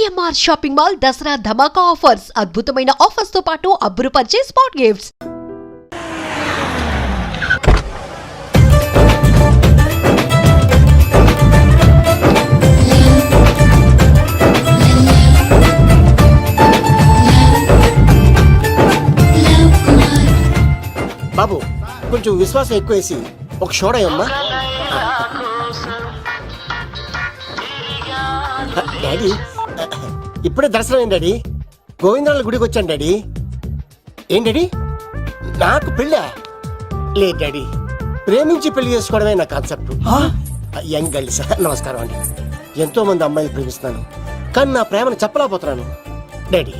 CMR shopping mall Dasara ధమాకా offers అద్భుతమైన offers తో పాటు అబ్బురుపరిచే స్పాట్ గిఫ్ట్స్. బాబు కొంచెం విశ్వాసం ఎక్కువేసి ఒక షోడయమ్మా. డాడీ ఇప్పుడే దర్శనం అయింది డాడీ. గోవిందరాల గుడికి వచ్చాను డాడీ. ఏం డాడీ నాకు పెళ్ళా? లేదు డాడీ, ప్రేమించి పెళ్లి చేసుకోవడమే నా కాన్సెప్ట్. యంగ్ గర్ల్స్ నమస్కారం అండి. ఎంతో మంది అమ్మాయిలు ప్రేమిస్తున్నాను, కానీ నా ప్రేమను చెప్పలేకపోతున్నాను. డాడీ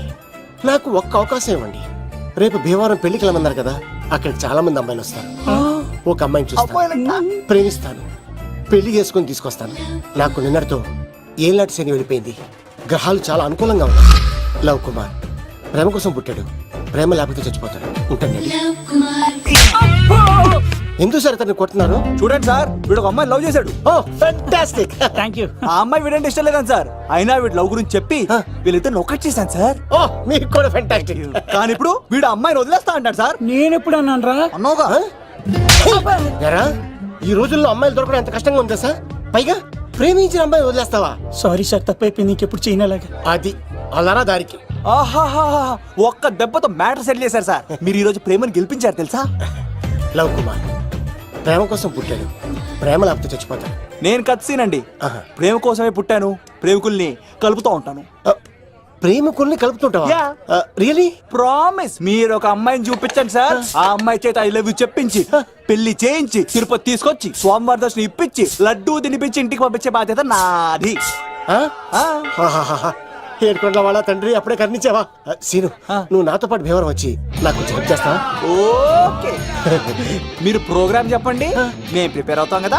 నాకు ఒక్క అవకాశం ఇవ్వండి. రేపు భీమవరం పెళ్లికి వెళ్ళమన్నారు కదా, అక్కడికి చాలా మంది అమ్మాయిలు వస్తారు. ఒక అమ్మాయిని చూస్తాను, ప్రేమిస్తాను, పెళ్లి చేసుకుని తీసుకొస్తాను. నాకు నిన్నటితో ఏళ్ళనాటి శని వెళ్ళిపోయింది. గ్రహాలు చాలా అనుకూలంగా ఉన్నాయి. లవ్ కుమార్ ప్రేమ కోసం పుట్టాడు, ప్రేమ లేకపోతే చచ్చిపోతాడు. ఉంటాను. ఎందుకు సార్ తను కొడుతున్నారు? చూడండి సార్, వీడు ఒక అమ్మాయి లవ్ చేశాడు. Oh fantastic, thank you. ఆ అమ్మాయి వీడంటే ఇష్టం లేదని సార్, అయినా వీడు లవ్ గురించి చెప్పి వీళ్ళిద్దరు ఒకటి చేశాను సార్. ఓ మీకు కూడా ఫ్యాంటాస్టిక్. కానీ ఇప్పుడు వీడు అమ్మాయిని వదిలేస్తా అంటాడు సార్. నేను ఎప్పుడు అన్నాను రా? అన్నోగా. ఎరా ఈ రోజుల్లో అమ్మాయిలు దొరకడం ఎంత కష్టంగా ఉందా సార్? పైగా ప్రేమించిన అమ్మాయి వదిలేస్తావా? సారీ సార్, తప్పైపోయింది. ఇంకెప్పుడు చేయనలాగా. అది అలారా దారికి. ఆహాహా, ఒక్క దెబ్బతో మ్యాటర్ సెటిల్ చేశారు సార్. మీరు ఈ రోజు ప్రేమను గెలిపించారు తెలుసా? లవ్ కుమార్ ప్రేమ కోసం పుట్టాడు, ప్రేమ లేకపోతే చచ్చిపోతాడు. నేను కత్సీనండి. ప్రేమ కోసమే పుట్టాను, ప్రేమికుల్ని కలుపుతూ ఉంటాను. ప్రేమికుల్ని కలుపుతుంటావా? రియలీ? ప్రామిస్. మీరు ఒక అమ్మాయిని చూపించండి సార్, ఆ అమ్మాయి చేత ఐ లవ్ యూ చెప్పించి పెళ్లి చేయించి తిరుపతి తీసుకొచ్చి స్వామివారి దర్శనం ఇప్పించి లడ్డూ తినిపించి ఇంటికి పంపించే బాధ్యత నాది. ఏడుకొండల వాళ్ళ తండ్రి అప్పుడే కర్ణించావా? సీను నువ్వు నాతో పాటు భీవరం వచ్చి నాకు కొంచెం హెల్ప్ చేస్తావా? ఓకే. మీరు ప్రోగ్రామ్ చెప్పండి, మేము ప్రిపేర్ అవుతాం కదా.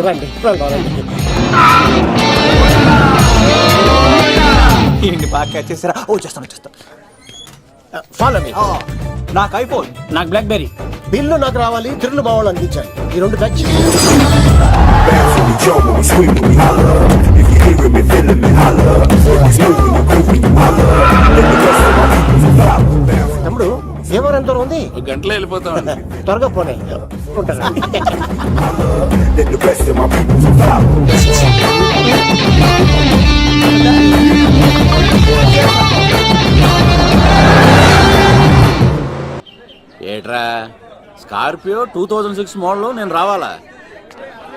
రండి రండి. ఏంటి బాగా క్యాచ్ చేసారా? ఓ చేస్తాను. Follow me. నాకు ఐఫోన్, నాకు బ్లాక్ బెర్రీ. బిల్లు నాకు రావాలి, తిరులు మా వాళ్ళు అందించాలి. ఈ రెండు బ్యాచ్. తమ్ముడు భీమవరం ఎంత దూరం ఉంది? గంటలో వెళ్ళిపోతాం. త్వరగా పోనీ. ఉంటాను. ఏట్రా స్కార్పియో 2006 మోడల్ నేను రావాలా?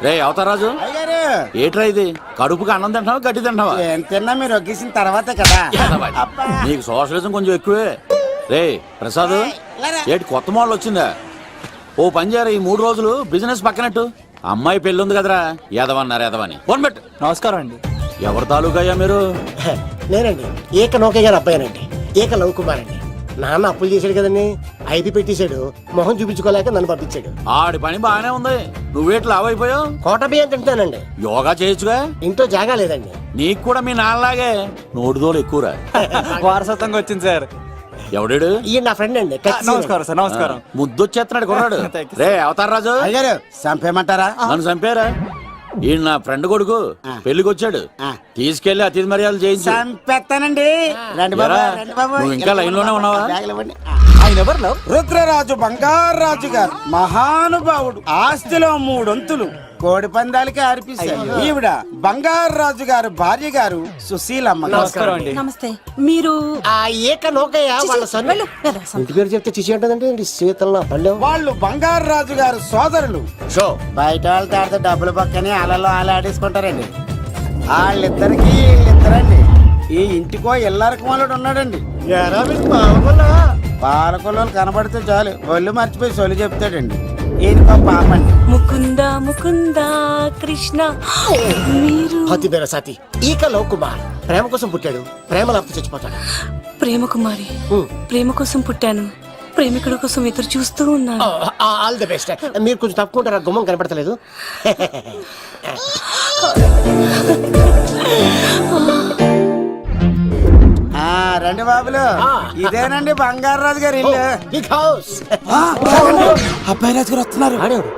రే అవతారాజు, ఏట్రా ఇది? కడుపుకి అన్నం తింటావా గడ్డి తింటావా? తిన్నా మీరు ఒగ్గేసిన తర్వాతే కదా. నీకు సోషలిజం కొంచెం ఎక్కువే. రే ప్రసాద్, ఏటి కొత్త మోడల్ వచ్చిందా? ఓ పని చేయరా, ఈ 3 రోజులు బిజినెస్ పక్కనట్టు. అమ్మాయి పెళ్ళి ఉంది కదరా, ఎదవన్నారు ఎదవని ఫోన్ పెట్టు. నమస్కారం అండి. ఎవరి తాలూకా అయ్యా మీరు? నేనండి ఏక నౌకే గారు అబ్బాయినండి, ఏక లవ్ కుమార్ అండి. నాన్న అప్పులు చేశాడు కదండి, ఐపీ పెట్టేశాడు. మొహం చూపించుకోలేక నన్ను పంపించాడు. ఆడి పని బాగానే ఉంది, నువ్వేట్లు లావైపోయావు? కోట బియ్యం తింటానండి. యోగా చేయొచ్చుగా? ఇంట్లో జాగా లేదండి. నీకు కూడా మీ నాన్నలాగే నోటిదోలు ఎక్కువరా. వారసత్వంగా వచ్చింది సార్. ఎవడాడు? ఈయన నా ఫ్రెండ్ అండి. నమస్కారం సార్. నమస్కారం. ముద్దొచ్చేస్తున్నాడు కొన్నాడు. రే అవతార్ రాజు, అయ్యారు చంపేయమంటారా? నన్ను చంపారా? ఈయన నా ఫ్రెండ్ కొడుకు పెళ్లికి వచ్చాడు, తీసుకెళ్లి అతిథి మర్యాదలు చేయించు. చంపేస్తానండి. రండి బాబు, రండి బాబు. నువ్వు ఇంకా లైన్ లోనే ఉన్నావా? ఆయన ఎవరు లవ్? రుద్రరాజు బంగారాజు గారు మహానుభావుడు. ఆస్తిలో 3 వంతులు కోడి పందాలకి అర్పిస్తారు. ఈవిడ బంగారాజు గారు భార్య గారు సుశీలమ్మ. నమస్కారం అండి. నమస్తే. మీరు ఆ ఏక నౌకయ్య వాళ్ళ సన్. ఇంటి పేరు చెప్తే చిచి అంటదంటే శీతల పల్లె. వాళ్ళు బంగారాజు గారు సోదరులు. షో బయట వాళ్ళతో ఆడితే డబ్బులు పక్కనే అలలో అలా ఆడేసుకుంటారండి. వాళ్ళిద్దరికి వీళ్ళిద్దరండి. ఈ ఇంటికో ఇల్లరకు వాళ్ళడు ఉన్నాడండి. పాలకొల్లు కనబడితే చాలు ఒళ్ళు మర్చిపోయి సొలి చెప్తాడండి. ఈయనకో పాపండి. ముకుంద ముకుంద కృష్ణ. మీరు హతి బేర సాతి ఈక లవ్ కుమార్ ప్రేమ కోసం పుట్టాడు, ప్రేమ లేకపోతే చచ్చిపోతాడు. ప్రేమ కుమారి. ప్రేమ కోసం పుట్టాను, ప్రేమికుడు కోసం ఎదురు చూస్తూ ఉన్నాను. All the best. మీరు కొంచెం తప్పుకుంటారా? గుమ్మం కనపడతలేదు. రండి బాబులు, ఇదేనండి బంగారాజు గారి ఇల్లు. Big house. అబ్బాయి రాజు గారు వస్తున్నారు. ఆడేవాడు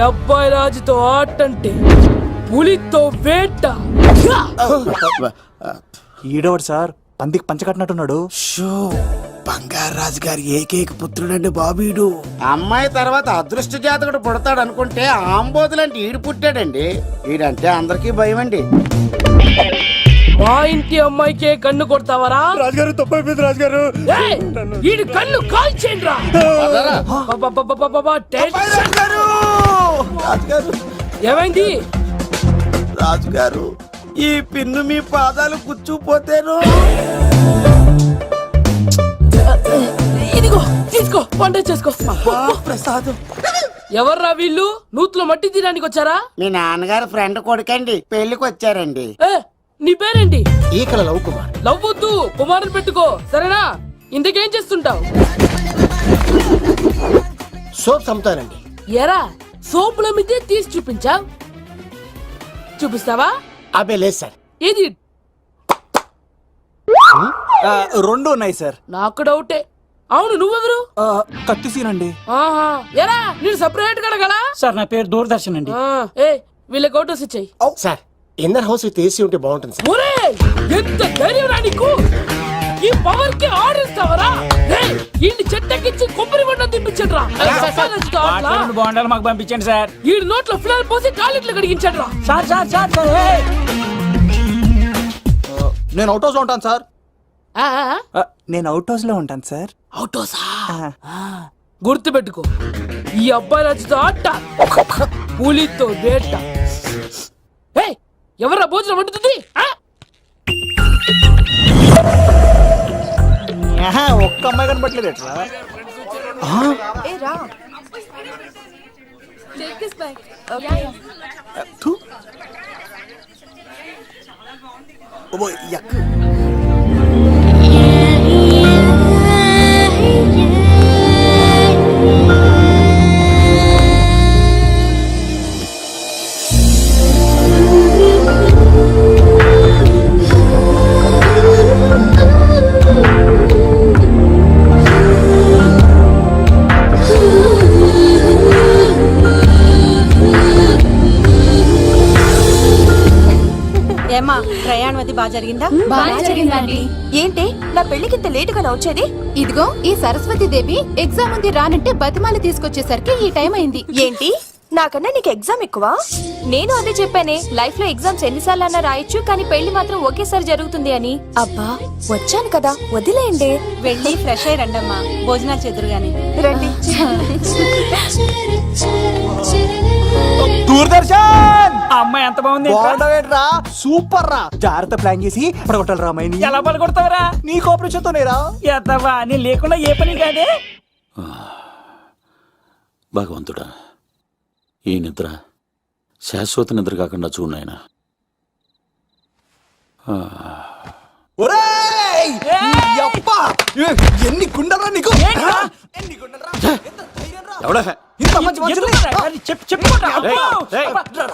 అబ్బాయి రాజుతో ఆటంటే పులితో వేట. ఈడోడు సార్ పందికి పంచ కట్టినట్టున్నాడు. షో బంగారు రాజు గారి ఏకైక పుత్రుడండి బాబీడు. అమ్మాయి తర్వాత అదృష్ట జాతకుడు పుడతాడు అనుకుంటే ఆంబోతులంటే ఈడు పుట్టాడండి. ఈడంటే అందరికీ భయం అండి. మా ఇంటి అమ్మాయికే కన్ను కొడతావరా? రాజుగారు తప్పైపోయింది రాజుగారు. ఏయ్, ఈడి కన్ను కాల్చేయండిరా. రాజుగారు ఏమైంది? రాజుగారు ఈ పిన్ను మీ పాదాలు గుచ్చుపోతేను. ఇదిగో తీసుకో, వంట చేసుకో. ప్రసాదం. ఎవర్రా వీళ్ళు? నూతులో మట్టి తీయడానికి వచ్చారా? మీ నాన్నగారు ఫ్రెండ్ కొడుకండి, పెళ్లికి వచ్చారండి. ఏ, నీ పేరేంటి? ఈకల లవ్ కుమార్. లవ్వొద్దు, కుమారుని పెట్టుకో, సరేనా? ఇంతకేం చేస్తుంటావు? సోప్స్ అమ్ముతానండి. ఎరా సోపుల మీద తీసి చూపించావు, చూపిస్తావా? అబ్బే లేదు సార్. ఏది? రెండు ఉన్నాయి సార్. నాకు డౌటే. అవును, నువ్వెవరు? కత్తి సీనండి. ఆహా, ఎరా నేను సపరేట్ కడగలా? సార్ నా పేరు దూరదర్శన్ అండి. ఏ వీళ్ళ ఫోటోస్ ఇచ్చాయి. Sir inner house with AC ఉంటే బాగుంటుంది సార్. ఒరే ఎంత ధైర్యం రా నీకు! ఈ పవర్ కి ఆర్డర్ ఇస్తావరా? ఈ చెట్టెక్కించి కొబ్బరి బండ తిప్పించండి రా. రెండు బాండాలు మాకు పంపించండి సార్. ఈ నోట్లో ఫిల్టర్ పోసి టాయిలెట్లు కడిగించండి రా. సార్ సార్ సార్ సార్ ఏయ్! నేను అవుట్ హౌస్ లో ఉంటాను సార్. ఆ, ఆ, నేను అవుట్ హౌస్ లో ఉంటాను సార్. అవుటోసా? గుర్తు పెట్టుకో, ఈ అబ్బాయి రాజుతో ఆట, పులితో వేట. ఎవర్రా భోజనం వండుతుంది? ఒక్క అమ్మాయి కనబట్లేదు ఎట్లా? ఏమా ప్రయాణం అది బాగా జరిగిందా? బాగా జరిగిందండి. ఏంటి నా పెళ్లికి ఇంత లేటుగా వచ్చేది? ఇదిగో ఈ సరస్వతి దేవి ఎగ్జామ్ ఉంది రానంటే బతిమాలి తీసుకొచ్చేసరికి ఈ టైం అయింది. ఏంటి నాకన్నా నీకు ఎగ్జామ్ ఎక్కువ? నేను అదే చెప్పానే, లైఫ్ లో ఎగ్జామ్స్ ఎన్నిసార్లు అన్నా రాయొచ్చు, కానీ పెళ్లి మాత్రం ఒకేసారి జరుగుతుంది అని. అబ్బా వచ్చాను కదా, వదిలేయండి. వెళ్ళి ఫ్రెష్ అయ్యి రండమ్మా, భోజనాలు చెదురు గాని రండి. దూరదర్శన్ ఆ అమ్మాయి ఎంత బాగుంది. బాగుండవేట్రా, సూపర్ రా. జాగ్రత్త ప్లాన్ చేసి పడగొట్టాలి రామాయణి. ఎలా పలుకొడతావరా? నీ కోఆపరేషన్ తోనేరా. ఎత్తవా నీ లేకుండా ఏ పని కాదే. భగవంతుడా, ఈ నిద్ర శాశ్వత నిద్ర కాకుండా చూడు నాయనా. ఒరేయ్! యప్పా! ఎన్ని గుండెలరా నీకు? ఎన్ని గుండెలరా? ఎంత ధైర్యంరా? ఎవడా ఇంత మంచి మనుషుల్ని?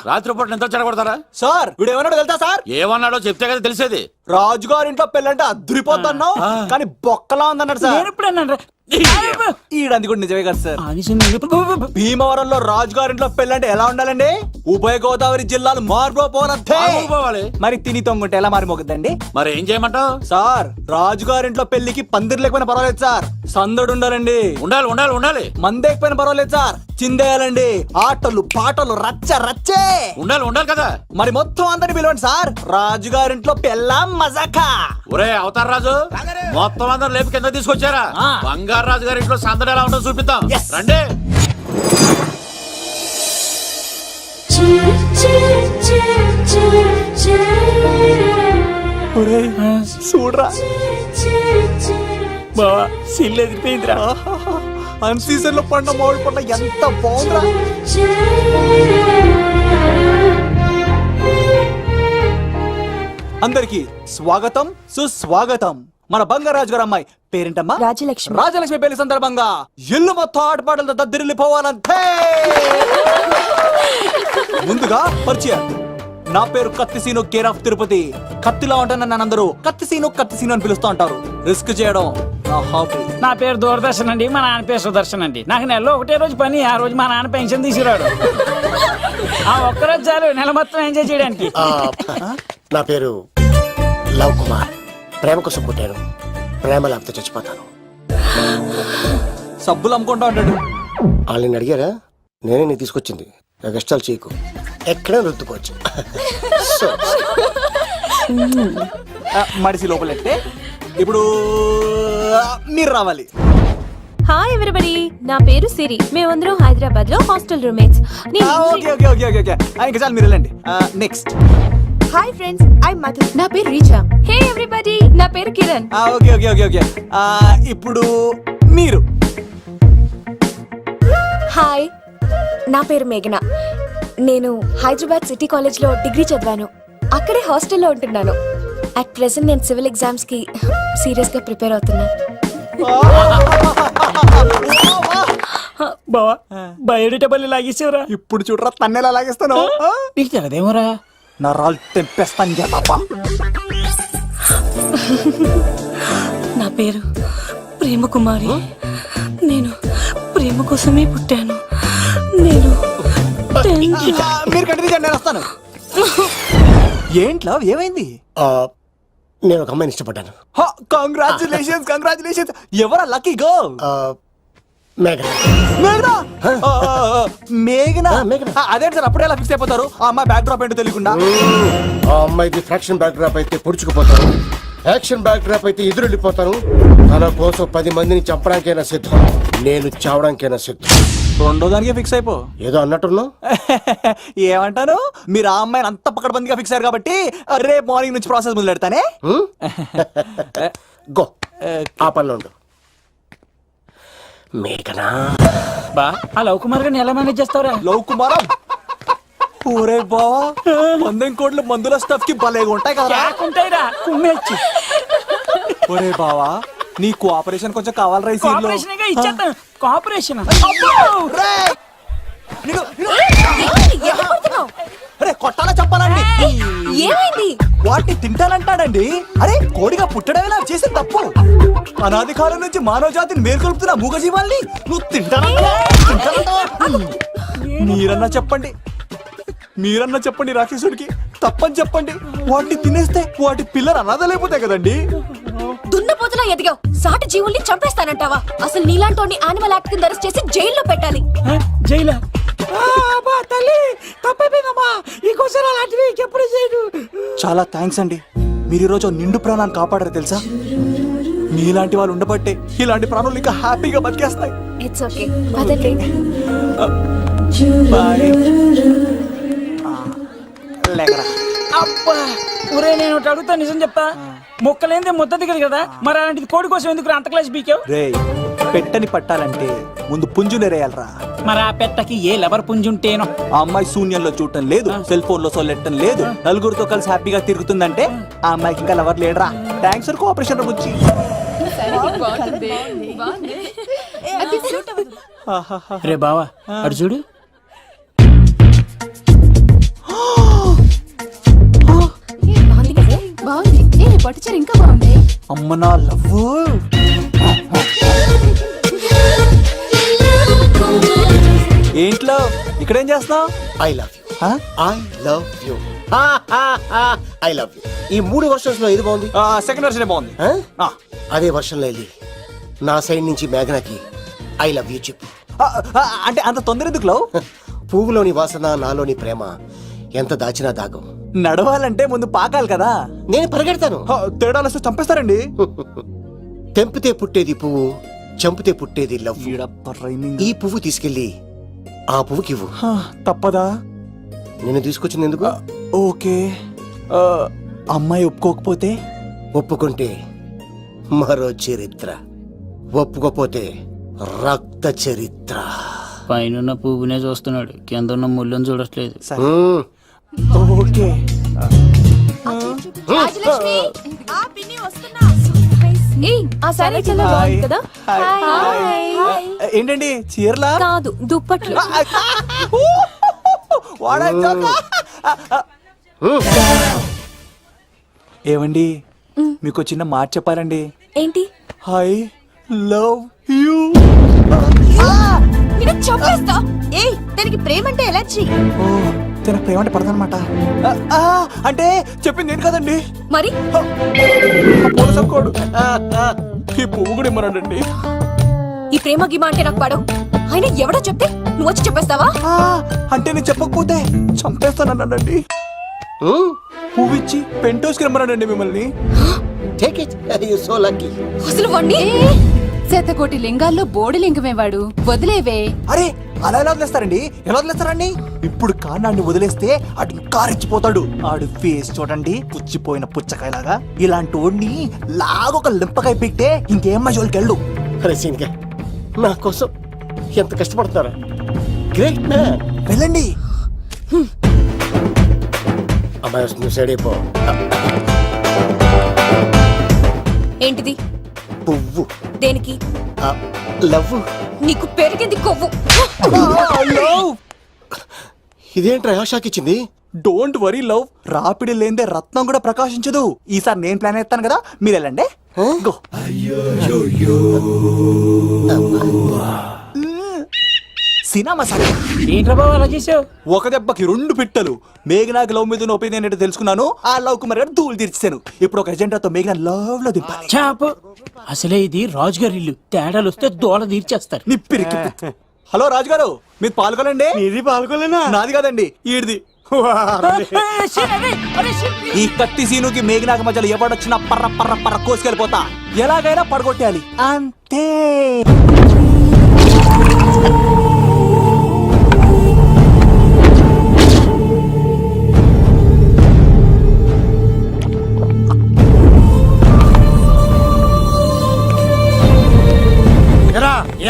రాత్రిపూట నిద్ర చెడగొడతారా? సార్ వీడు ఏమన్నాడు తెలుసా సార్? ఏమన్నాడో చెప్తే కదా తెలిసేది. రాజుగారింట్లో పెళ్ళంటే అద్దరిపోతున్నావు, కానీ బొక్కలా ఉందన్నాడు సార్. నేను ఎప్పుడు అన్నాను రా? ఈడంది కూడా నిజమే కదా సార్. భీమవరంలో రాజుగారింట్లో పెళ్ళంటే ఎలా ఉండాలండి? ఉభయ గోదావరి జిల్లాలు మారిపోవాలంతే. పోవాలి. మరి తిని తొంగుంటే ఎలా మారిపోతుందండి? మరి ఏం చేయమంటావు? సార్ రాజుగారింట్లో పెళ్లికి పందిరి లేకపోయినా పర్వాలేదు సార్, సందడు ఉండాలండి. ఉండాలి ఉండాలి ఉండాలి. మందేకపోయినా పర్వాలేదు సార్, చిందేయాలండి. ఆటలు పాటలు రచ్చ రచ్చే ఉండాలి ఉండాలి కదా. మరి మొత్తం అందరిని పిలవండి సార్, రాజుగారింట్లో పెళ్ళాం మజాకా. ఒరే అవతార్ రాజు, మొత్తం అందరు లేపు కింద తీసుకొచ్చారా? బంగారు రాజు గారి ఇంట్లో సందడి ఎలా ఉంటుందో చూపిద్దాం, రండి. చూడరా బావా సిల్ ఎదిరిపోయిందిరా. అన్ సీజన్ లో పండ మామిడి పండ ఎంత బాగుందిరా. అందరికి స్వాగతం సుస్వాగతం. మన బంగారాజు గారు అమ్మాయి పేరేంటమ్మా? రాజలక్ష్మి. రాజలక్ష్మి పెళ్లి సందర్భంగా ఇల్లు మొత్తం ఆటపాటలతో దద్దరిల్లిపోవాలంతే. ముందుగా పరిచయం, నా పేరు కత్తిసీను కేర్ ఆఫ్ తిరుపతి. కత్తిలా ఉంటాను నన్ను అందరూ కత్తిసీను అని పిలుస్తూ ఉంటారు. రిస్క్ చేయడం నా హాబీ. నా పేరు దూరదర్శన్ అండి, మా నాన్న పేరు సుదర్శన్ అండి. నాకు నెలలో ఒకటే రోజు పని, ఆ రోజు మా నాన్న పెన్షన్ తీసుకురాడు. ఆ ఒక్కరోజు చాలు నెల మొత్తం ఎంజాయ్ చేయడానికి. నా పేరు లవ్ కుమార్. ప్రేమ కోసం పుట్టాను, ప్రేమ లేకపోతే చచ్చిపోతాను. సబ్బులు అమ్ముకుంటా ఉంటాడు. వాళ్ళని అడిగారా? నేనే నీ తీసుకొచ్చింది. కష్టాలు చేయకు, ఎక్కడే రుద్దుకోవచ్చు. సో, మడిసి లోపలెట్టే ఇప్పుడు మీరు రావాలి. హాయ్ ఎవరిబడి, నా పేరు సిరి. మేమందరం హైదరాబాద్ లో hostel roommates. Okay okay okay okay okay ఇంకా చాలు, మీరు వెళ్ళండి. Next. Hi friends, I Madhu. నా పేరు రీచా. హే ఎవ్రీబడి, నా పేరు Kiran. Okay okay okay okay ఇప్పుడు మీరు. హాయ్, నా పేరు మేఘన. నేను హైదరాబాద్ సిటీ కాలేజ్ లో డిగ్రీ చదివాను. అక్కడే హాస్టల్లో ఉంటున్నాను. అట్ ప్రెసెంట్ నేను సివిల్ ఎగ్జామ్స్ కి సీరియస్ గా ప్రిపేర్ అవుతున్నాను. బావా బయోడేటా లాగేసేవరా? ఇప్పుడు చూడరా తన్నేలా లాగేస్తాను. నీకు తెలదేమోరా? నా రాళ్ళు తెంపేస్తాను తప్ప. నా పేరు ప్రేమ కుమారి. నేను ప్రేమ కోసమే పుట్టాను. నేను మీరు కంటిన్యూ, నేను వస్తాను. ఏంట్లో ఏమైంది? నేను ఒక అమ్మాయిని ఇష్టపడ్డాను. కంగ్రాచులేషన్స్. ఎవరా లక్కీ గర్ల్? మేఘన. మేఘనా? మేఘన. అదే సార్, అప్పుడే ఎలా ఫిక్స్ అయిపోతారు? ఆ అమ్మాయి బ్యాక్ డ్రాప్ ఏంటో తెలియకుండా. ఆ అమ్మాయిది ఫ్రాక్షన్ బ్యాక్ డ్రాప్ అయితే పొడుచుకుపోతాను, యాక్షన్ బ్యాక్ డ్రాప్ అయితే ఎదురెళ్ళిపోతాను. తన కోసం 10 మందిని చంపడానికైనా సిద్ధం, నేను చావడానికైనా సిద్ధం. రెండో దానికే ఫిక్స్ అయిపో. ఏదో అన్నట్టున్నావు. ఏమంటాను? మీరు ఆ అమ్మాయిని అంత పక్కడబందిగా ఫిక్స్ అయ్యారు కాబట్టి రేపు మార్నింగ్ నుంచి ప్రాసెస్ మొదలు పెడతానే. గో, ఆ పనిలో ఉండు. మేఘనా. బా, ఆ లవ్ కుమార్ గారిని ఎలా మేనేజ్ చేస్తావురా? లవ్ కుమారం. ఊరే బావా, 100 కోట్ల మందుల స్టఫ్ కి భలేగా ఉంటాయి కదా. ఉంటాయిరా, కుమ్మేచ్చి. ఒరే బావా, నీ కోఆపరేషన్ కొంచెం కావాలరా ఈ సీన్ లో. ఇచ్చేస్తాను. కోఆపరేషన్ కొట్టాలా చెప్పాలండి? ఏమైంది? వాటిని తింటానంటాడండి. అరే, కోడిగా పుట్టడమే నాకు చేసిన తప్పు. అనాది కాలం నుంచి మానవ జాతిని మేల్కొల్పుతున్న మూగజీవాల్ని నువ్వు తింటానంటా. మీరన్నా చెప్పండి రాక్షసుడికి. తప్పని చెప్పండి. వాటిని తినేస్తే వాటి పిల్లలు అనాథలైపోతాయి కదండి. దున్నపోతులా ఎదిగావు, సాటి జీవుల్ని చంపేస్తానంటావా? అసలు నీలాంటి యానిమల్ యాక్ట్ కింద అరెస్ట్ చేసి జైల్లో పెట్టాలి. జైలా? తల్లి తప్పైపోయిందమ్మా, ఇంకోసారి అలాంటివి ఎప్పుడు చేయడు. చాలా థ్యాంక్స్ అండి, మీరు ఈరోజు నిండు ప్రాణాన్ని కాపాడారు తెలుసా. మీలాంటి వాళ్ళు ఉండబట్టే ఇలాంటి ప్రాణులు ఇంకా హ్యాపీగా బతికేస్తాయి. ఇట్స్ ఓకే, పదండి. అబ్బా, ఒరే నేను ఒకటి అడుగుతా, నిజం చెప్తా. మొక్కలేందే ముద్ద దిగదు కదా, మరి అలాంటిది కోడి కోసం ఎందుకు అంత క్లాస్ బీకావు? రే, పెట్టని పట్టాలంటే ముందు పుంజునేరేయాలరా. మరి ఆ పెట్టకి ఏ లవర్ పుంజుంటేనో. ఆ అమ్మాయి శూన్యంలో చూడటం లేదు, సెల్ ఫోన్ లో సొల్లెట్టం లేదు, నలుగురితో కలిసి హ్యాపీగా తిరుగుతుందంటే ఆ అమ్మాయికి ఇంకా లవర్ లేడరా. థ్యాంక్స్ ఫర్ కోఆపరేషన్ బుజ్జి. రే బావా, అడు చూడు. బాగుంది. పట్టుచారు ఇంకా బాగుంది. అమ్మ నా లవ్. ఏంట్లో ఇక్కడేం చేస్తున్నావు? I love you. I love you. I love you. ఈ 3 వర్షన్స్ లో ఏది బాగుంది? సెకండ్ వర్షన్ బాగుంది. అదే వర్షంలో వెళ్ళి నా సైడ్ నుంచి మేఘనాకి ఐ లవ్ యూ చెప్పు. అంటే అంత తొందర ఎందుకు లవ్? పువ్వులోని వాసన, నాలోని ప్రేమ ఎంత దాచినా దాగం. నడవాలంటే ముందు పాకాలి కదా. నేను పరిగెడతాను. తేడాలు వస్తే చంపేస్తారండి. తెంపితే పుట్టేది పువ్వు, చంపితే పుట్టేది లవ్. ఈ పువ్వు తీసుకెళ్ళి ఆ పువ్వుకి ఇవ్వు. తప్పదా? నేను తీసుకొచ్చింది ఎందుకు? ఓకే. అమ్మాయి ఒప్పుకోకపోతే? ఒప్పుకుంటే మరో చరిత్ర, ఒప్పుకోపోతే రక్త చరిత్ర. పైన పువ్వునే చూస్తున్నాడు, కింద ఉన్న ముళ్ళని చూడట్లేదు. ఓకే. ఆ సారీ చాలా బాగుంది కదా. ఏంటండి చీరలా? కాదు, దుప్పట్లు. ఏమండి మీకు చిన్న మాట చెప్పాలండి. ఏంటి? I love you. నిన్ను చంపేస్తా. ఏయ్, దానికి ప్రేమ అంటే ఎలర్జీ. ఓ తన ప్రేమ అంటే పడదనమాట. అంటే చెప్పింది ఏంటి కదండి. మరి కోడు ఈ పువ్వు కూడా ఇమ్మరండి. ఈ ప్రేమ గిమ అంటే నాకు పడవు. అయినా ఎవడో చెప్తే నువ్వు వచ్చి చెప్పేస్తావా? అంటే నేను చెప్పకపోతే చంపేస్తానండి. పువ్విచ్చి పెంటోస్కి రమ్మనండి మిమ్మల్ని. Take it, you so lucky. అసలు వాణ్ణి శతకోటి లింగాల్లో బోడి లింగమే వాడు, వదిలేవే. అరే అలా ఎలా వదిలేస్తారండి? ఎలా వదిలేస్తారండి? ఇప్పుడు కాన్నాడిని వదిలేస్తే ఆడు ఇంకా రెచ్చిపోతాడు. ఆడు ఫేస్ చూడండి, పుచ్చిపోయిన పుచ్చకాయలాగా. ఇలాంటి వాడిని లాగొక లింపకాయ పెట్టే ఇంకేం మజోలికి వెళ్ళు. అరే సీన్గా, నా కోసం ఎంత కష్టపడతారా? Great man. వెళ్ళండి. అమ్మాయి నువ్వు సైడ్ అయిపో. ఏంటిది? పువ్వు. దేనికి? లవ్. నీకు పెరిగింది కొవ్వు. ఇదేంట్రా షాక్ ఇచ్చింది? డోంట్ వరీ లవ్, రాపిడి లేదే రత్నం కూడా ప్రకాశించదు. ఈసారి నేను ప్లాన్ ఎత్తాను కదా, మీరు వెళ్ళండి. గో. సినిమా సరే. ఏంట్రా బాబు అలా చేసావు? ఒక దెబ్బకి 2 పిట్టలు. మేఘనాకి లవ్ మీద ఒపీనియన్ ఏంటో తెలుసుకున్నాను. ఆ లవ్ కుమార్ గారు ధూళి తీర్చాను. ఇప్పుడు ఒక ఎజెండాతో మేఘనా లవ్ లో దింపాలి. చాపు. అసలే ఇది రాజుగారి ఇల్లు, తేడాలు వస్తే దోళ తీర్చేస్తారు. నిప్పిరికి. హలో రాజుగారు, మీరు పాల్గొనండి. ఇది పాల్గొలేనా? నాది కాదండి, ఈడిది. ఈ కత్తి సీనుకి మేఘనాకి మధ్యలో ఎవడొచ్చినా పర్ర పర్ర పర్ర కోసుకెళ్ళిపోతా. ఎలాగైనా పడగొట్టాలి అంతే.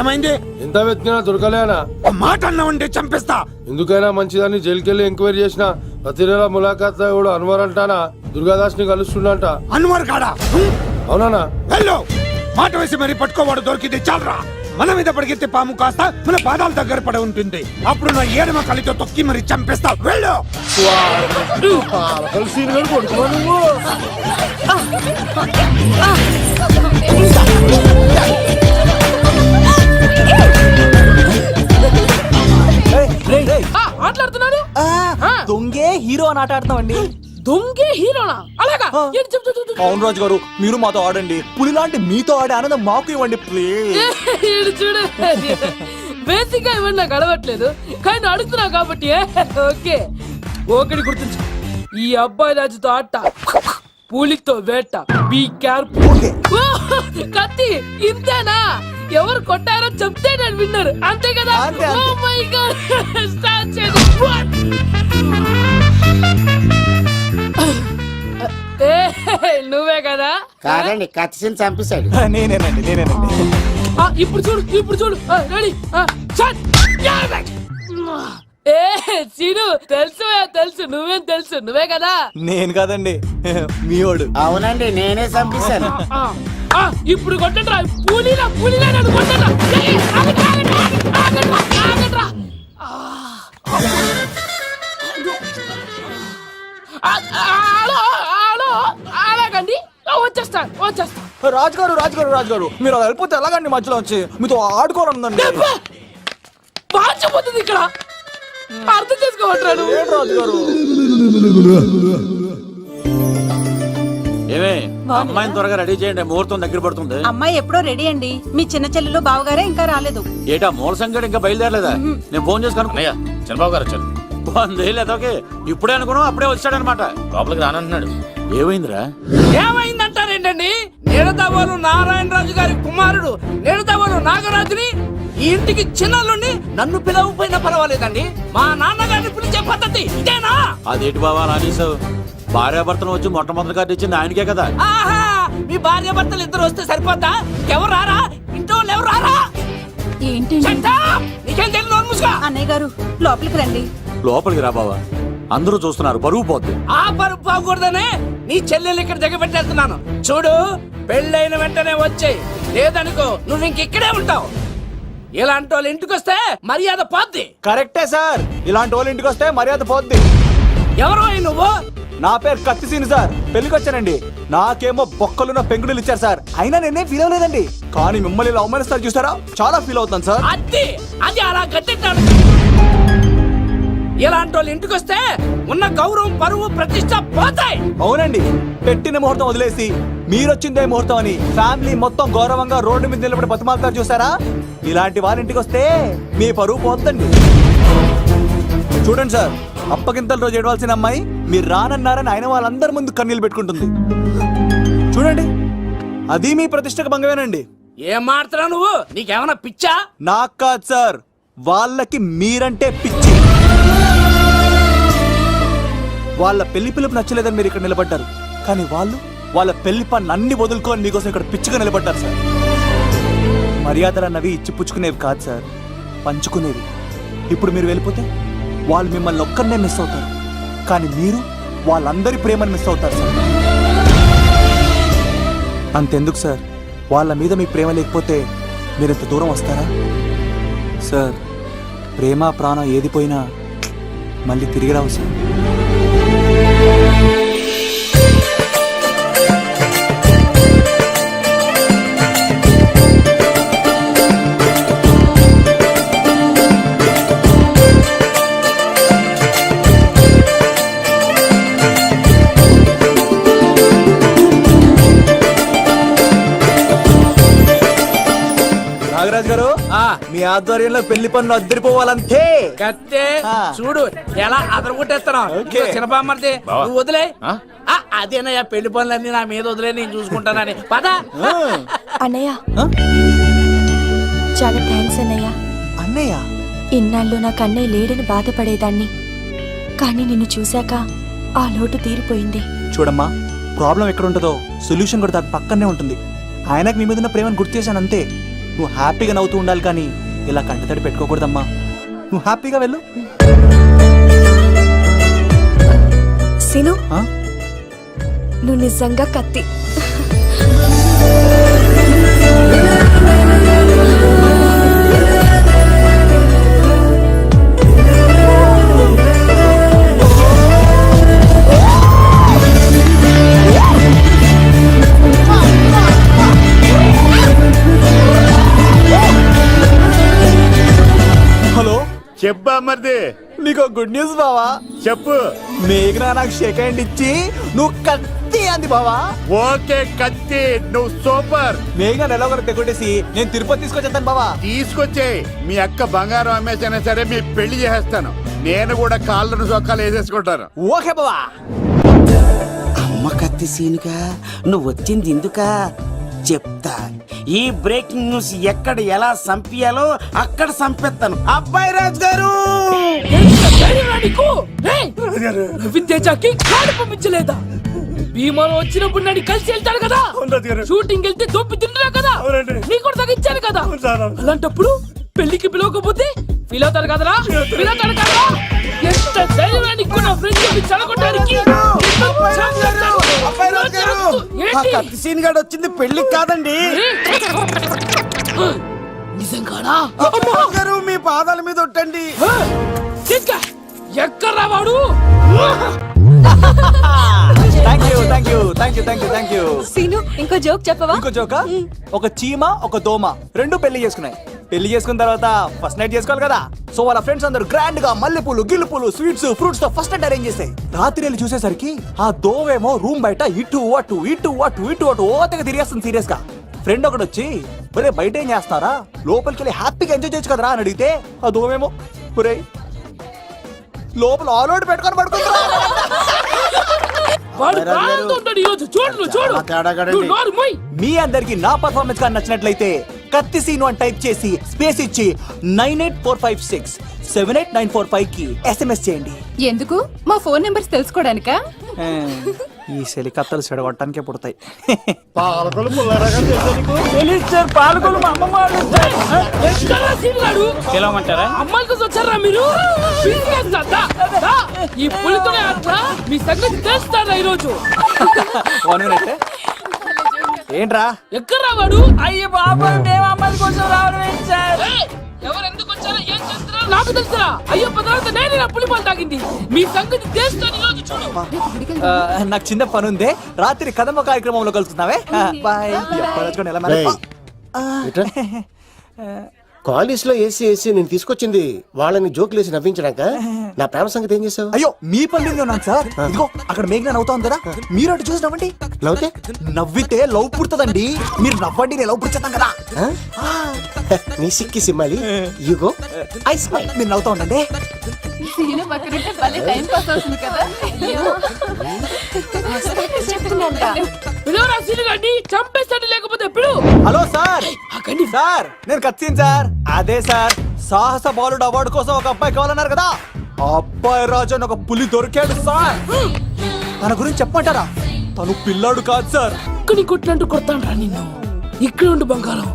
ఏమైంది? ఎంత వెతికినా దొరకలేనా? మాట అన్నావంటే చంపేస్తా. ఎందుకైనా మంచిదని జైలుకెళ్ళి ఎంక్వైరీ చేసిన ప్రతి నెల ములాఖాత్ కూడా అన్వర్ అంటానా దుర్గాదాస్ ని కలుస్తుండంట. అన్వర్ కాడా? అవునా? వెళ్ళు. మాట వేసి మరి పట్టుకోవాడు దొరికింది చాలరా. మన మీద పడిగితే పాము కాస్త మన పాదాల దగ్గర పడి ఉంటుంది. అప్పుడు నా ఏడమ కలితో తొక్కి మరి చంపేస్తా. వెళ్ళు. ఆటలాడుతున్నాడు. దొంగే హీరో అని ఆట ఆడుతామండి. దొంగే హీరోనా? అలాగా? ఏంటి చెప్పు చెప్పు చెప్పు. అవును రాజు గారు, మీరు మాతో ఆడండి. పులి లాంటి మీతో ఆడే ఆనందం మాకు ఇవ్వండి ప్లీజ్. ఈడు చూడు, బేసిక్ గా ఇవన్నీ నాకు అలవట్లేదు, కానీ నువ్వు అడుగుతున్నావు కాబట్టి ఓకే. ఒకటి గుర్తుంచు, ఈ అబ్బాయి రాజుతో ఆట, పులితో వేట. Be careful. కత్తి ఇంతేనా? ఎవరు కొట్టారో చెప్తే నేను విన్నారు, అంతే కదా? ఓ మై గాడ్, స్టార్ట్ చేయండి. నువ్వే కదా? కాదండి, కత్తిని చంపేశాడు. నేనేనండి. ఇప్పుడు చూడు, ఇప్పుడు చూడు. రెడీ. ఏ సీను, తెలుసు నువ్వేం తెలుసు, నువ్వే కదా? నేను కాదండి, మీవాడు. అవునండి, నేనే చంపేశాను. ఇప్పుడు కొట్టండిరా, పూలీలా నన్ను కొట్టండిరా. ఆగండ్రా. అలాగండి, వచ్చేస్తా. రాజుగారు మీరు అలా వెళ్ళిపోతే ఎలాగండి? మధ్యలో వచ్చి మీతో ఆడుకోవాలందండి. పాచిపోతుంది ఇక్కడ, అర్థం చేసుకోవట్రాడు. రాజుగారు ఏమే, అమ్మాయిని త్వరగా రెడీ చేయండి, ముహూర్తం దగ్గర పడుతుంది. అమ్మాయి ఎప్పుడో రెడీ అండి. మీ చిన్న చెల్లెలు బావగారే ఇంకా రాలేదు. ఏటా మూల సంగడి ఇంకా బయలుదేరలేదా? నేను ఫోన్ చేసి కనుక్కున్నాయా. చంద్రబాబు గారు వచ్చారు. లేదోకే ఇప్పుడే అనుకున్నాం, అప్పుడే వచ్చాడనమాట. లోపలికి రానంటున్నాడు. ఏమైందిరా? ఏమైందంటారేంటండి? నిడదవోలు నారాయణరాజు గారి కుమారుడు నిడదవోలు నాగరాజుని ఈ ఇంటికి చిన్నల్లుండి నన్ను పిలవకపోయినా పర్వాలేదండి, మా నాన్నగారిని పిలిచే పద్ధతి ఇదేనా? అదేంటి బాబా అలా అనేసావు? భార్యాభర్తను వచ్చి మొట్టమొదటి కార్డు ఇచ్చింది ఆయనకే కదా. ఆహా, మీ భార్య భర్తలు ఇద్దరు వస్తే సరిపోద్దా? ఎవరు రారా? ఇంట్లో వాళ్ళు ఎవరు రారా? ఏంటి నీకేం తెలియదు, నోరు మూసుకో. అన్నయ్య గారు లోపలికి రండి. లోపలికి రా బావా, అందరూ చూస్తున్నారు, పరువు పోద్ది. ఆ పరుపు పోకూడదనే నీ చెల్లెలు ఇక్కడ దిగబెట్టేస్తున్నాను. చూడు, పెళ్ళైన వెంటనే వచ్చేయ్, లేదనుకో నువ్వు ఇంకెక్కడే ఉంటావు. ఇలాంటి వాళ్ళు ఇంటికి వస్తే మర్యాద పోద్ది. కరెక్టే సార్, ఇలాంటి వాళ్ళు ఇంటికి వస్తే మర్యాద పోద్ది. ఎవరో నువ్వు? నా పేరు కత్తిసీని సార్, పెళ్లికి వచ్చానండి. నాకేమో బొక్కలున్న పెంగుడులు ఇచ్చారు సార్, అయినా నేనేం ఫీల్ అవ్వలేదండి. కానీ మిమ్మల్ని ఇలా అవమానిస్తారు చూసారా, చాలా ఫీల్ అవుతాను సార్. అది అలా గట్టెట్టాడు. ఇలాంటి వాళ్ళు ఇంటికి వస్తే ఉన్న గౌరవం, పరువు, ప్రతిష్ట పోతాయి. అవునండి, పెట్టిన ముహూర్తం వదిలేసి మీరొచ్చిందే ముహూర్తం అని ఫ్యామిలీ మొత్తం గౌరవంగా రోడ్డు మీద నిలబడి బతిమాలుతారు చూసారా, ఇలాంటి వారి ఇంటికి వస్తే మీ పరువు పోతుందండి. చూడండి సార్, అప్పగింతల రోజు ఏడవలసిన అమ్మాయి మీరు రానన్నారని ఆయన వాళ్ళందరి ముందు కన్నీళ్ళు పెట్టుకుంటుంది. చూడండి, అది మీ ప్రతిష్టకు భంగమేనండి. ఏం మాట్లాడుతున్నావు నువ్వు? నీకేమైనా పిచ్చా? నాకు కాదు సార్, వాళ్ళకి మీరంటే పిచ్చి. వాళ్ళ పెళ్లి పిలుపు నచ్చలేదని మీరు ఇక్కడ నిలబడ్డారు, కానీ వాళ్ళు వాళ్ళ పెళ్లి పని అన్ని వదులుకొని మీకోసం ఇక్కడ పిచ్చిగా నిలబడ్డారు సార్. మర్యాదలు అన్నవి ఇచ్చి పుచ్చుకునేవి కాదు సార్, పంచుకునేవి. ఇప్పుడు మీరు వెళ్ళిపోతే వాళ్ళు మిమ్మల్ని ఒక్కరినే మిస్ అవుతారు, కానీ మీరు వాళ్ళందరి ప్రేమను మిస్ అవుతారు సార్. అంతెందుకు సార్, వాళ్ళ మీద మీ ప్రేమ లేకపోతే మీరు ఇంత దూరం వస్తారా సార్? ప్రేమ ప్రాణం ఏది పోయినా మళ్ళీ తిరిగి రావు సార్. నాగరాజ్ గారు, మీ ఆధ్వర్యంలో పెళ్లి పనులు అద్దరిపోవాలంతే. కత్తే చూడు ఎలా అదరగొట్టేస్తున్నావు. చిన్నపామర్ది నువ్వు వదిలే. అదేనయ్యా, పెళ్లి పనులన్నీ నా మీద వదిలే, నేను చూసుకుంటానని. పద అన్నయ్య, చాలా థ్యాంక్స్ అన్నయ్య. అన్నయ్య, ఇన్నాళ్ళు నాకు అన్నయ్య లేడని బాధపడేదాన్ని, కానీ నిన్ను చూశాక ఆ లోటు తీరిపోయింది. చూడమ్మా, ప్రాబ్లం ఎక్కడ ఉంటుందో సొల్యూషన్ కూడా దాని పక్కనే ఉంటుంది. ఆయనకు మీ మీద ఉన్న ప్రేమను గుర్తు చేశాను అంతే. నువ్వు హ్యాపీగా నవ్వుతూ ఉండాలి, కానీ ఇలా కంటతడి పెట్టుకోకూడదమ్మా. నువ్వు హ్యాపీగా వెళ్ళు. సీను, నువ్వు నిజంగా కత్తి. హలో, చెప్పా మరిది. నీకు గుడ్ న్యూస్ బావా. చెప్పు. మేఘనా నాకు షేక్ హ్యాండ్ ఇచ్చి నువ్వు కత్తి అంది బావా. ఓకే కత్తి, నువ్వు సూపర్. మేఘన ఎలా ఒకరు తెగొట్టేసి నేను తిరుపతి తీసుకొచ్చేస్తాను బావా. తీసుకొచ్చే మీ అక్క బంగారం అమ్మేసైనా సరే మీ పెళ్లి చేసేస్తాను. నేను కూడా కాళ్ళను చొక్కాలు వేసేసుకుంటాను. ఓకే బావా. అమ్మ కత్తి సీనుగా నువ్వు వచ్చింది ఎందుకా చెప్తా. ఈ బ్రేకింగ్ న్యూస్ ఎక్కడ ఎలా సంపియాలో అక్కడ సంపెత్తాను. అబ్బాయి రాజు గారు, రవితేజకి కాడు పంపించలేదా? భీమాలో వచ్చినప్పుడు నన్ను కలిసి వెళ్తాడు కదా, షూటింగ్ వెళ్తే దొప్పి తింటున్నా కదా, నీ కూడా తగ్గించాను కదా. అలాంటప్పుడు పెళ్లికి పిలవకపోతే ఫీల్ అవుతారు కదరా, ఫీల్ అవుతారు కదా. ఎంత ధైర్యాన్ని కూడా ఫ్రెండ్షిప్ చెడగొట్టడానికి. కత్తి సీన్ గారు వచ్చింది పెళ్లికి కాదండి. నిజంగానా? గారు మీ పాదాల మీద ఒట్టండి. ఎక్కడ్రా వాడు? సీను, ఇంకో జోక్ చెప్పవా? ఇంకో జోకా? ఒక చీమ ఒక దోమ రెండు పెళ్లి చేసుకున్నాయి. పెళ్లి చేసుకున్న తర్వాత ఫస్ట్ నైట్ చేసుకోవాలి కదా. సో వాళ్ళ ఫ్రెండ్స్ అందరూ గ్రాండ్ గా మల్లెపూలు, గిల్లుపూలు, స్వీట్స్, ఫ్రూట్స్ తో ఫస్ట్ నైట్ అరేంజ్ చేసాయి. రాత్రి వెళ్ళి చూసేసరికి ఆ దోవేమో రూమ్ బయట ఇటు అటు ఇటు అటు ఇటు అటు ఓతగా తిరిగేస్తుంది సీరియస్ గా. ఫ్రెండ్ ఒకటి వచ్చి, ఒరే బయట ఏం చేస్తారా, లోపలికి వెళ్ళి హ్యాపీగా ఎంజాయ్ చేయొచ్చు కదరా అని అడిగితే ఆ దోవేమో, ఒరే లోపల ఆల్ అవుట్ పెట్టుకొని పడుకుంటా. మీ అందరికి నా పర్ఫార్మెన్స్ గా నచ్చినట్లయితే కత్తి సీను అని టైప్ చేసి స్పేస్ ఇచ్చి 9845678945 కి SMS చేయండి. ఎందుకు? మా ఫోన్ నెంబర్స్ తెలుసుకోవడానికా? ఈ సెలికత్తలు చెడగొట్టడానికే పుడతాయి. పాలకొలు మా అమ్మమ్మ తెలవమంటారా? అమ్మాయిల కోసం వచ్చారా మీరు? ఈ పులితోనే అట్లా మీ సంగతి తెలుస్తారా ఈరోజు? ఏంట్రా ఎక్కడ రావాడు? అయ్యే బాబా, మేము అమ్మాయిల కోసం రావడం ఏంటి సార్? ఎవరు ఎందుకు వచ్చారో ఏం చేస్తున్నారు? చేస్తారో నాకు తెలుసురా. అయ్యో తర్వాత నేనే నా పులిపాలు తాగింది. మీ సంగతి తెలుస్తాను ఈరోజు చూడు. నాకు చిన్న పని ఉంది, రాత్రి కదమ్మ కార్యక్రమంలో కలుస్తున్నావే. బాయ్. రేయ్, ఇట్రా. కాలేజ్ లో ఏసీ నేను తీసుకొచ్చింది వాళ్ళని జోకులేసి నవ్వించడాక. నా ప్రేమ సంగతి ఏం చేసావు? అయ్యో మీ పని మీద ఉన్నాను సార్. ఇదిగో అక్కడ మేఘన నవ్వుతా ఉంది కదా, మీరు అటు చూసి నవ్వండి. నవ్వుతే నవ్వితే లవ్ పుడుతుందండి. మీరు నవ్వండి, నేను లవ్ పుడిచేస్తాం కదా. నీ సిక్కి సిమ్మాలి యుగో ఐ స్మైల్. మీరు నవ్వుతా ఉండండి. సీను పక్కనుంటే భలే టైం పాస్ అవుతుంది కదా. చెప్తుందంట. పిలవరా సీనుగాడిని, చంపేస్తాడు లేకపోతే పిలు. Hello sir. సార్ నేను కత్తిన్ సార్. అదే సార్, సాహస బాలుడు అవార్డు కోసం ఒక అబ్బాయి కావాలన్నారు కదా. ఆ అబ్బాయి రాజు అని ఒక పులి దొరికాడు సార్. తన గురించి చెప్పమంటారా? తను పిల్లాడు కాదు సార్. ఇక్కడ కొట్టినట్టు కొడతాను రా నిన్ను. ఇక్కడ ఉండు బంగారం.